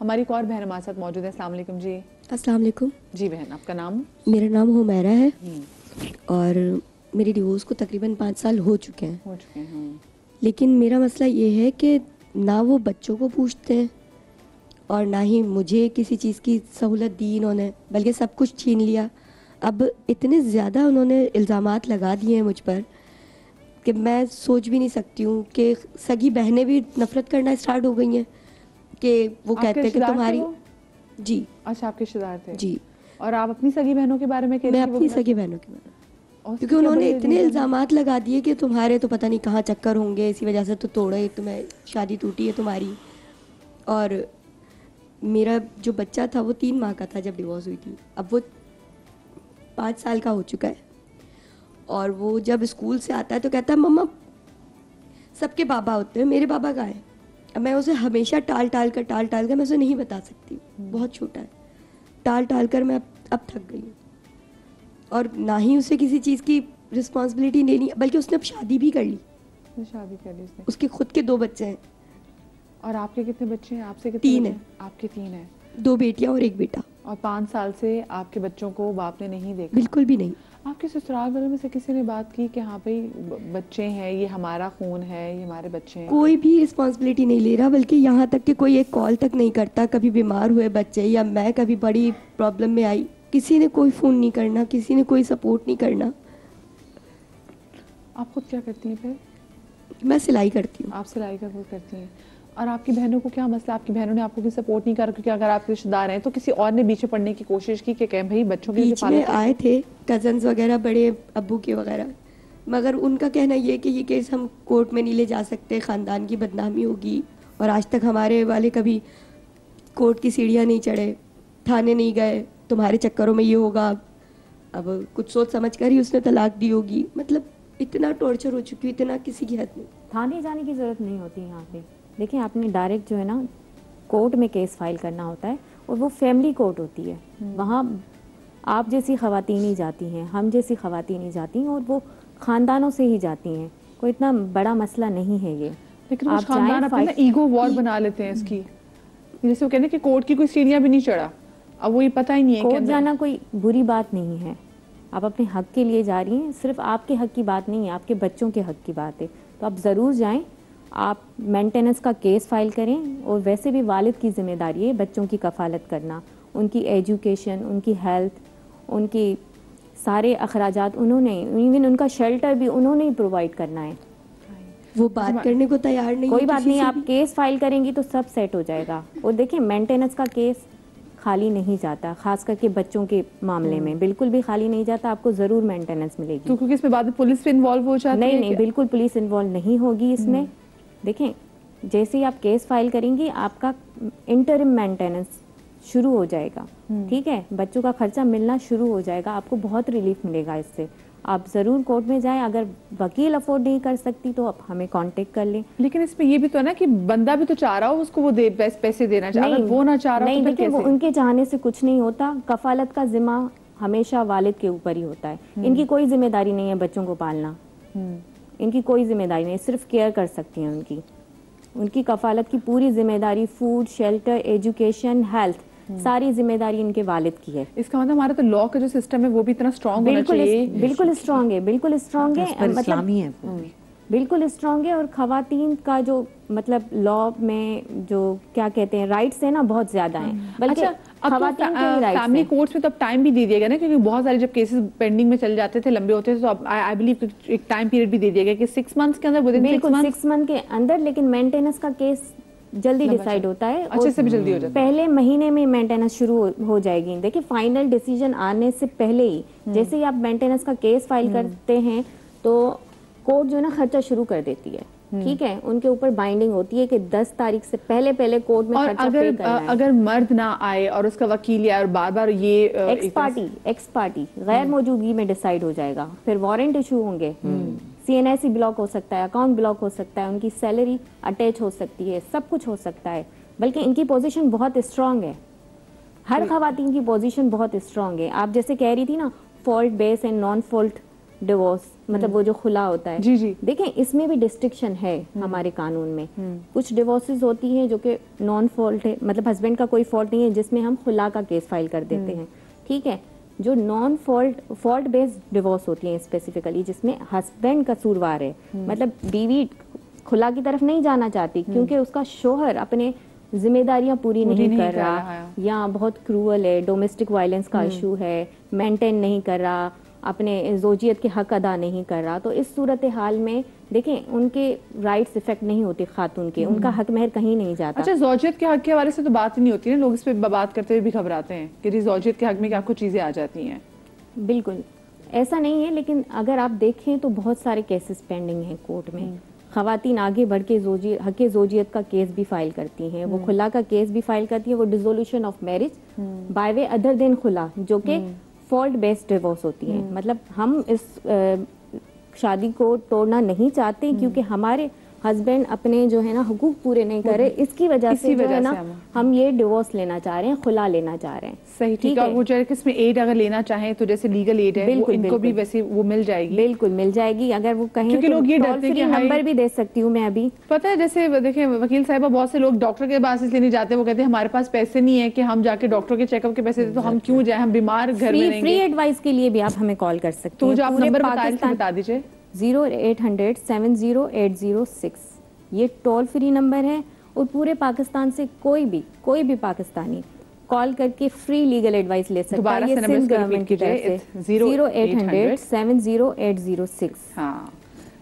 हमारी एक और बहन हमारे साथ मौजूद है। अस्सलाम वालेकुम जी। अस्सलाम वालेकुम। जी बहन, आपका नाम? मेरा नाम हुमैरा है और मेरी डिवोर्स को तकरीबन 5 साल हो चुके हैं। लेकिन मेरा मसला ये है कि ना वो बच्चों को पूछते हैं और ना ही मुझे किसी चीज़ की सहूलत दी इन्होंने, बल्कि सब कुछ छीन लिया। अब इतने ज़्यादा उन्होंने इल्ज़ामात लगा दिए हैं मुझ पर कि मैं सोच भी नहीं सकती हूँ कि सगी बहनें भी नफ़रत करना स्टार्ट हो गई हैं कि वो कहते हैं कि तुम्हारी। जी अच्छा, आपके रिश्तेदार थे जी। और आप अपनी सगी बहनों के बारे में कह रही मैं थी? अपनी सगी बहनों के बारे में, क्योंकि उन्होंने इतने इल्ज़ामात लगा दिए कि तुम्हारे तो पता नहीं कहाँ चक्कर होंगे, इसी वजह से तो तोड़े, तुम्हें शादी टूटी है तुम्हारी। और मेरा जो बच्चा था वो 3 माह का था जब डिवोर्स हुई थी, अब वो 5 साल का हो चुका है। और वो जब स्कूल से आता है तो कहता है मम्मा सबके बाबा होते हैं, मेरे बाबा कहाँ हैं। अब मैं उसे हमेशा टाल टाल कर मैं उसे नहीं बता सकती, बहुत छोटा है, टाल टाल कर मैं अब थक गई हूँ। और ना ही उसे किसी चीज़ की रिस्पॉन्सिबिलिटी लेनी, बल्कि उसने अब शादी भी कर ली। उसने उसके खुद के 2 बच्चे हैं। और आपके कितने बच्चे हैं? आपसे कितने? 3 हैं। आपके 3 हैं। 2 बेटियां और 1 बेटा। और 5 साल से आपके बच्चों को बाप ने नहीं देखा? बिल्कुल भी नहीं। आपके ससुराल वालों में से किसी ने बात की कि हाँ भाई बच्चे हैं, ये हमारा खून है, ये हमारे बच्चे हैं? कोई भी रिस्पॉन्सिबिलिटी नहीं ले रहा, बल्कि यहाँ तक कि कोई एक कॉल तक नहीं करता। कभी बीमार हुए बच्चे या मैं कभी बड़ी प्रॉब्लम में आई, किसी ने कोई फ़ोन नहीं करना, किसी ने कोई सपोर्ट नहीं करना। आप खुद क्या करती हैं फिर? मैं सिलाई करती हूँ। आप सिलाई का वो करती हैं। और आपकी बहनों को क्या मसला? आपकी बहनों ने आपको भी सपोर्ट नहीं करा? क्योंकि अगर आप रिश्तेदार हैं तो किसी और ने बीच में पड़ने की कोशिश की कि कहें भाई बच्चों की बीच में आए थे कजन्स वगैरह, बड़े अब्बू के वगैरह, मगर उनका कहना ये कि ये केस हम कोर्ट में नहीं ले जा सकते, ख़ानदान की बदनामी होगी। और आज तक हमारे वाले कभी कोर्ट की सीढ़ियाँ नहीं चढ़े, थाने नहीं गए, तुम्हारे चक्करों में ये होगा। अब कुछ सोच समझ कर ही उसने तलाक दी होगी। मतलब इतना टॉर्चर हो चुकी हूँ, इतना किसी की हद नहीं। थाने जाने की ज़रूरत नहीं होती यहाँ पे। देखिए, आपने डायरेक्ट जो है ना कोर्ट में केस फाइल करना होता है, और वो फैमिली कोर्ट होती है। वहाँ आप जैसी ख़वातीन ही जाती हैं, हम जैसी ख़वातीन ही जाती हैं, और वो ख़ानदानों से ही जाती हैं। कोई इतना बड़ा मसला नहीं है ये। लेकिन आप खानदान अपना ईगो वॉर बना लेते हैं इसकी। जैसे वो कहते हैं कि कोर्ट की कोई सीढ़ियाँ भी नहीं चढ़ा, अब वो ये पता ही नहीं है। कोर्ट जाना कोई बुरी बात नहीं है, आप अपने हक के लिए जा रही हैं। सिर्फ आपके हक की बात नहीं है, आपके बच्चों के हक की बात है। तो आप ज़रूर जाएं, आप मेंटेनेंस का केस फाइल करें। और वैसे भी वालिद की ज़िम्मेदारी है बच्चों की कफ़ालत करना, उनकी एजुकेशन, उनकी हेल्थ, उनकी सारे अखराजात उन्होंने, इवन उनका शेल्टर भी उन्होंने ही प्रोवाइड करना है। वो बात करने को तैयार नहीं। कोई बात नहीं, आप केस फाइल करेंगी तो सब सेट हो जाएगा। और देखिए, मेंटेनेंस का केस खाली नहीं जाता, खास करके बच्चों के मामले में बिल्कुल भी खाली नहीं जाता। आपको ज़रूर मेंटेनेंस मिलेगी। तो क्योंकि इसमें बाद में पुलिस भी इन्वॉल्व हो जाती है? नहीं, बिल्कुल पुलिस इन्वॉल्व नहीं होगी इसमें। देखें, जैसे ही आप केस फाइल करेंगी आपका इंटरिम मेंटेनेंस शुरू हो जाएगा। ठीक है, बच्चों का खर्चा मिलना शुरू हो जाएगा, आपको बहुत रिलीफ मिलेगा इससे। आप ज़रूर कोर्ट में जाएं। अगर वकील अफोर्ड नहीं कर सकती तो आप हमें कांटेक्ट कर लें। लेकिन इसमें ये भी तो है ना कि बंदा भी तो चाह रहा हो उसको वो दे पैसे देना चाहिए। अगर वो ना चाह रहा हो तो देखिए, वो उनके चाहने से कुछ नहीं होता। कफालत का जिम्मा हमेशा वालिद के ऊपर ही होता है। इनकी कोई जिम्मेदारी नहीं है बच्चों को पालना, इनकी कोई जिम्मेदारी नहीं, सिर्फ केयर कर सकती हैं। उनकी कफालत की पूरी जिम्मेदारी, फूड, शेल्टर, एजुकेशन, हेल्थ, सारी जिम्मेदारी इनके वालिद की है। इसका मतलब हमारा तो लॉ का जो सिस्टम है वो भी इतना स्ट्रांग होना चाहिए। बिल्कुल स्ट्रांग है, बिल्कुल स्ट्रांग है, मतलब बिल्कुल स्ट्रांग है। और खवातीन का जो मतलब लॉ में जो क्या कहते हैं राइट्स है ना, बहुत ज्यादा हैं। बल्कि खवातीन के राइट्स फैमिली कोर्ट्स में तो अब टाइम भी दे दिया गया ना, क्योंकि बहुत सारे जब केसेस पेंडिंग में चल जाते थे, लंबे होते थे, तो अब आई बिलीव एक टाइम पीरियड भी दे दिया गया कि 6 मंथ्स के अंदर, बिल्कुल 6 मंथ के अंदर। लेकिन मेंटेनेंस का केस जल्दी डिसाइड होता है, अच्छे से भी जल्दी हो जाता है। पहले महीने में मेंटेनेंस शुरू हो जाएगी। देखिए, फाइनल डिसीजन आने से पहले ही जैसे ही आप मेंटेनेंस का केस फाइल करते हैं तो कोर्ट जो है ना खर्चा शुरू कर देती है। ठीक है, उनके ऊपर बाइंडिंग होती है कि 10 तारीख से पहले कोर्ट में खर्चा पे करना है। अगर मर्द ना आए और उसका वकील आए और बार-बार ये एक्स पार्टी गैर मौजूदगी में डिसाइड हो जाएगा, फिर वारंट इशू होंगे, CNIC ब्लॉक हो सकता है, अकाउंट ब्लॉक हो सकता है, उनकी सैलरी अटैच हो सकती है, सब कुछ हो सकता है। बल्कि इनकी पोजीशन बहुत स्ट्रांग है, हर खवातीन की पोजीशन बहुत स्ट्रांग है। आप जैसे कह रही थी ना, fault base and non fault divorce, मतलब वो जो खुला होता है। जी जी। देखें इसमें भी डिस्ट्रिक्शन है हमारे कानून में। कुछ डिवोर्सेस होती हैं जो कि नॉन फॉल्ट है, मतलब हस्बैंड का कोई फॉल्ट नहीं है, जिसमें हम खुला का केस फाइल कर देते हैं, ठीक है। जो नॉन फॉल्ट बेस्ड डिवोर्स होती हैं स्पेसिफिकली, जिसमें हस्बैंड कसूरवार है, मतलब बीवी खुला की तरफ नहीं जाना चाहती क्योंकि उसका शोहर अपने जिम्मेदारियां पूरी नहीं कर रहा, या बहुत क्रूअल है, डोमेस्टिक वायलेंस का इशू है, मेंटेन नहीं कर रहा, अपने जोजियत के हक अदा नहीं कर रहा, तो इस सूरत हाल में देखें उनके राइट्स इफेक्ट नहीं होते खातून के, उनका हक महर कहीं नहीं जाता। अच्छा, जोजियत के हक के हवाले से तो बात ही नहीं होती है, लोग इस पे बात करते हुए भी घबराते हैं कि जोजियत के हक में क्या कुछ चीजें आ जाती हैं। बिल्कुल ऐसा नहीं है, लेकिन अगर आप देखें तो बहुत सारे केसेस पेंडिंग हैं कोर्ट में। खवातीन आगे बढ़ के हक जोजियत का केस भी फाइल करती हैं, वो खुला का केस भी फाइल करती है, वो dissolution of marriage by way other than खुला, जो कि फॉल्ट बेस्ड डिवोर्स होती है। मतलब हम इस शादी को तोड़ना नहीं चाहते क्योंकि हमारे हस्बैंड अपने जो है ना हुकूक पूरे नहीं कर रहे, इसकी वजह से जो है ना हम ये डिवोर्स लेना चाह रहे हैं, खुला लेना चाह रहे हैं। सही, ठीक है। वो जो किसमें एड अगर लेना चाहें तो जैसे लीगल एड है वो इनको भी वैसे वो मिल जाएगी। बिल्कुल मिल जाएगी, अगर वो कहें क्योंकि लोग ये डरते हैं कि नंबर भी दे सकती हूँ मैं अभी। पता है जैसे देखिए वकील साहबा, बहुत से लोग डॉक्टर के पास इसलिए नहीं जाते, वो कहते हैं हमारे पास पैसे नहीं है कि हम जाके डॉक्टर के चेकअप के पैसे दे, तो हम क्यों जाए, हम बीमार घर में रहेंगे। फ्री एडवाइस के लिए भी आप हमें कॉल कर सकते हैं। तो जो आप नंबर बता दीजिए 0800-70-806, ये टोल फ्री नंबर है, और पूरे पाकिस्तान से कोई भी पाकिस्तानी कॉल करके फ्री लीगल एडवाइस ले सकता है। ये सिंध गवर्नमेंट की तरफ से 0800-70-806। हाँ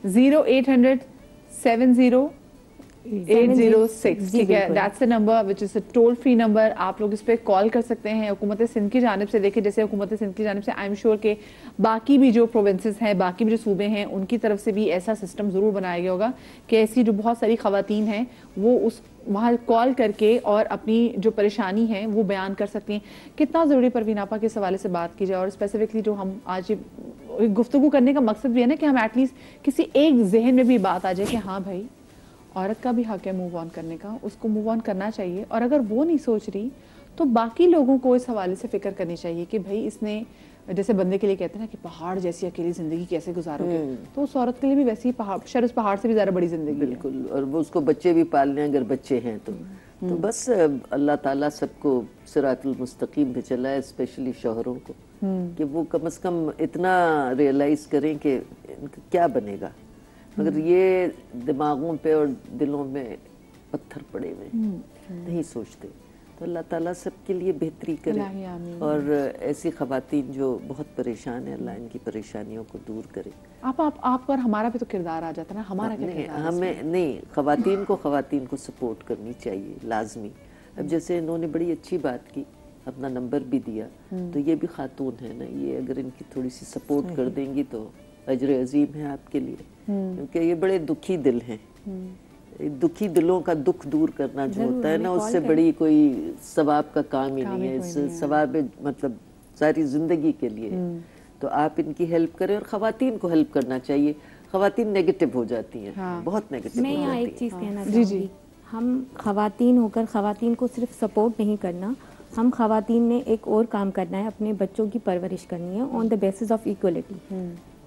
0800-70-806, ठीक है, that's the number which is a toll free number. आप लोग इस पे कॉल कर सकते हैं। हुकूमत सिंध की जानिब से देखिए, जैसे हुकूमत सिंध की जानिब से आई एम श्योर के बाकी भी जो प्रोविंसेस हैं, बाकी भी जो सूबे हैं, उनकी तरफ से भी ऐसा सिस्टम ज़रूर बनाया गया होगा कि ऐसी जो बहुत सारी ख़वातीन हैं वो उस वहाँ कॉल करके और अपनी जो परेशानी है वो बयान कर सकती हैं। कितना ज़रूरी परवीन आपा के हवाले से बात की जाए, और स्पेसिफिकली जो हम आज गुफ्तगू करने का मकसद भी है ना कि हम एटलीस्ट किसी एक जहन में भी बात आ जाए कि हाँ भाई, औरत का भी हक है मूव ऑन करने का, उसको मूव ऑन करना चाहिए। और अगर वो नहीं सोच रही तो बाकी लोगों को इस हवाले से फिक्र करनी चाहिए कि भाई इसने, जैसे बंदे के लिए कहते हैं ना कि पहाड़ जैसी अकेली जिंदगी कैसे गुजारोगे, तो उस औरत के लिए भी वैसे ही पहाड़, शायद उस पहाड़ से भी ज़्यादा बड़ी जिंदगी। बिल्कुल, और वो उसको बच्चे भी पालने हैं अगर बच्चे हैं तो बस अल्लाह ताला सबको सिरातुल मुस्तकीम पे चलाए, स्पेशली शौहरों को, कि वो कम से कम इतना रियलाइज करें कि क्या बनेगा। मगर ये दिमागों पे और दिलों में पत्थर पड़े हुए नहीं सोचते, तो अल्लाह ताला सबके लिए बेहतरी करे। और ऐसी ख़वातीन जो बहुत परेशान है, अल्लाह इनकी परेशानियों को दूर करे। आप और हमारा भी तो किरदार आ जाता है ना, हमारा क्या किरदार? हमें नहीं, ख़वातीन को सपोर्ट करनी चाहिए लाजमी। अब जैसे इन्होंने बड़ी अच्छी बात की, अपना नंबर भी दिया, तो ये भी खातून है ना, ये अगर इनकी थोड़ी सी सपोर्ट कर देंगी तो अजर अजीम है आपके लिए, क्योंकि ये बड़े दुखी दिल हैं। दुखी दिलों का दुख दूर करना जो होता है ना, उससे बड़ी कोई सवाब का काम ही नहीं है। इस सवाब मतलब सारी जिंदगी के लिए। तो आप इनकी हेल्प करें, और ख़वातीन को हेल्प करना चाहिए। ख़वातीन नेगेटिव हो जाती हैं, बहुत नेगेटिव। मैं यहाँ एक चीज़ कहना चाहूँगी, हम ख़वातीन होकर ख़वातीन को सिर्फ सपोर्ट नहीं करना, हम ख़वातीन ने एक और काम करना है, अपने बच्चों की परवरिश करनी है on the basis of equality.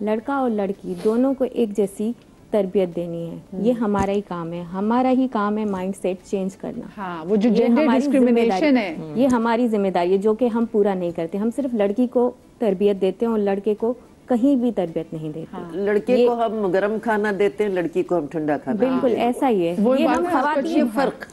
लड़का और लड़की दोनों को एक जैसी तरबियत देनी है, ये हमारा ही काम है। हमारा ही काम है माइंड सेट चेंज करना। हाँ, वो जो जेंडर डिस्क्रिमिनेशन है, ये हमारी जिम्मेदारी है, जो कि हम पूरा नहीं करते। हम सिर्फ लड़की को तरबियत देते हैं और लड़के को कहीं भी तरबियत नहीं देते। हाँ। लड़के को हम गर्म खाना देते हैं, लड़की को हम ठंडा खाना। बिल्कुल ऐसा ही है। ये हम ख़वातीन,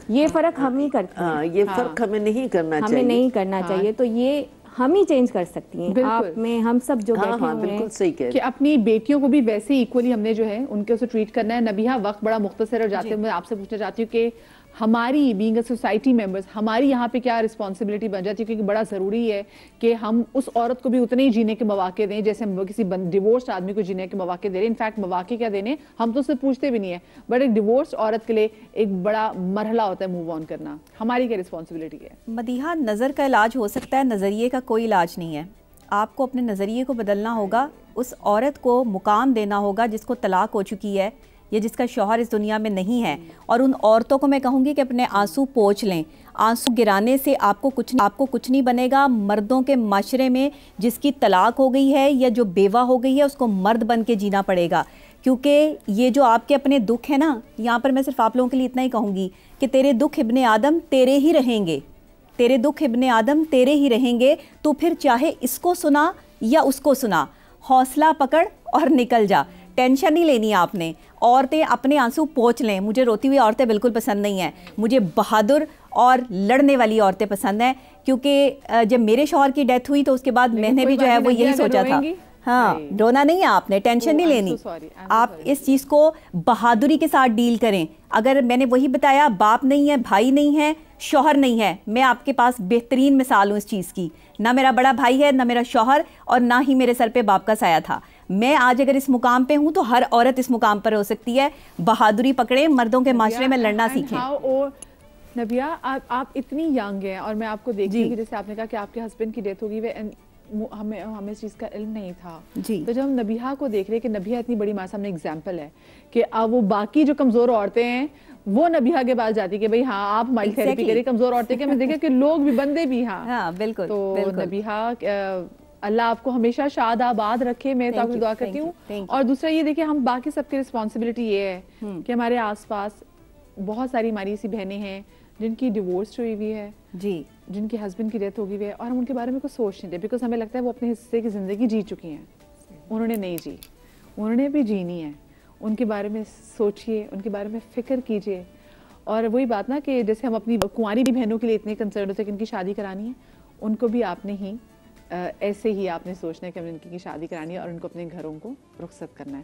ये फ़र्क हम ही करते हैं। हाँ, ये फ़र्क हमें नहीं करना चाहिए, हमें नहीं करना चाहिए। तो ये हम ही चेंज कर सकती हैं, आप में, हम सब जो बैठे हुए हैं। बिल्कुल सही कह रहे हैं कि अपनी बेटियों को भी वैसे इक्वली हमने जो है उनके उसे ट्रीट करना है। नबिहा, वक्त बड़ा मुख्तसर है और जाते मैं आपसे पूछना चाहती हूँ कि हमारी बीइंग अ सोसाइटी मेंबर्स, हमारी यहाँ पे क्या रिस्पॉन्सिबिलिटी बन जाती है, क्योंकि बड़ा ज़रूरी है कि हम उस औरत को भी उतने ही जीने के मौके दें जैसे हम किसी डिवोर्स आदमी को जीने के मौके दे रहे हैं। इनफैक्ट मौके क्या देने, हम तो उससे पूछते भी नहीं है, बट एक डिवोर्स औरत के लिए एक बड़ा मरहला होता है मूव ऑन करना। हमारी क्या रिस्पॉन्सिबिलिटी है? मदीहा, नज़र का इलाज हो सकता है, नज़रिए का कोई इलाज नहीं है। आपको अपने नज़रिए को बदलना होगा, उस औरत को मुकाम देना होगा जिसको तलाक हो चुकी है, या जिसका शौहर इस दुनिया में नहीं है, और उन औरतों को मैं कहूँगी कि अपने आंसू पोंछ लें। आंसू गिराने से आपको कुछ नहीं बनेगा। मर्दों के माशरे में जिसकी तलाक हो गई है या जो बेवा हो गई है, उसको मर्द बन के जीना पड़ेगा, क्योंकि ये जो आपके अपने दुख है ना, यहाँ पर मैं सिर्फ आप लोगों के लिए इतना ही कहूँगी कि तेरे दुख इब्ने आदम तेरे ही रहेंगे, तेरे दुख इब्ने आदम तेरे ही रहेंगे। तो फिर चाहे इसको सुना या उसको सुना, हौसला पकड़ और निकल जा, टेंशन नहीं लेनी आपने। औरतें अपने आंसू पोंछ लें। मुझे रोती हुई औरतें बिल्कुल पसंद नहीं हैं, मुझे बहादुर और लड़ने वाली औरतें पसंद हैं, क्योंकि जब मेरे शौहर की डेथ हुई तो उसके बाद मैंने भी जो है वो यही सोचा था। हाँ, रोना नहीं है आपने, टेंशन नहीं लेनी, आप इस चीज़ को बहादुरी के साथ डील करें। अगर मैंने वही बताया, बाप नहीं है, भाई नहीं है, शौहर नहीं है, मैं आपके पास बेहतरीन मिसाल हूँ इस चीज़ की। ना मेरा बड़ा भाई है, ना मेरा शौहर, और ना ही मेरे सर पे बाप का साया था। मैं आज अगर इस मुकाम पे हूँ तो हर औरत इस मुकाम पर हो सकती है। बहादुरी पकड़े, मर्दों के माशरे में लड़ना सीखें। नबिया, आप इतनी यंग हैं और मैं आपको देखती हूँ कि जैसे आपने कहा कि आपके हस्बैंड की डेथ होगी, हमें इस चीज़ का इल्म नहीं था जी। तो जब हम नबिया को देख रहे हैं कि नबिया इतनी बड़ी माँ सामने एग्जाम्पल है कि अब वो बाकी जो कमज़ोर औरतें हैं वो नबिया के पास जाती कि भाई हाँ आप माइल्ड थेरेपी करिए कमज़ोर औरतें के। मैं देखे कि लोग भी बंदे भी हाँ बिल्कुल। तो नबिया, अल्लाह आपको हमेशा शाद आबाद रखे, मैं तो आपकी दुआ करती हूँ। और दूसरा ये देखिए, हम बाकी सबकी रिस्पॉन्सिबिलिटी ये है कि हमारे आसपास बहुत सारी हमारी ऐसी बहनें हैं जिनकी डिवोर्स हुई हुई है जी, जिनके हस्बैंड की डेथ हो गई है, और हम उनके बारे में कुछ सोच नहीं थे, बिकॉज हमें लगता है वो अपने हिस्से की ज़िंदगी जी चुकी हैं। उन्होंने नहीं जी, उन्होंने भी जीनी है। उनके बारे में सोचिए, उनके बारे में फ़िक्र कीजिए। और वही बात ना कि जैसे हम अपनी कुंवारी बहनों के लिए इतने कंसर्न होते हैं कि इनकी शादी करानी है, उनको भी आपने ही ऐसे ही आपने सोचना है कि हमने इनकी शादी करानी है और उनको अपने घरों को रुखसत करना है।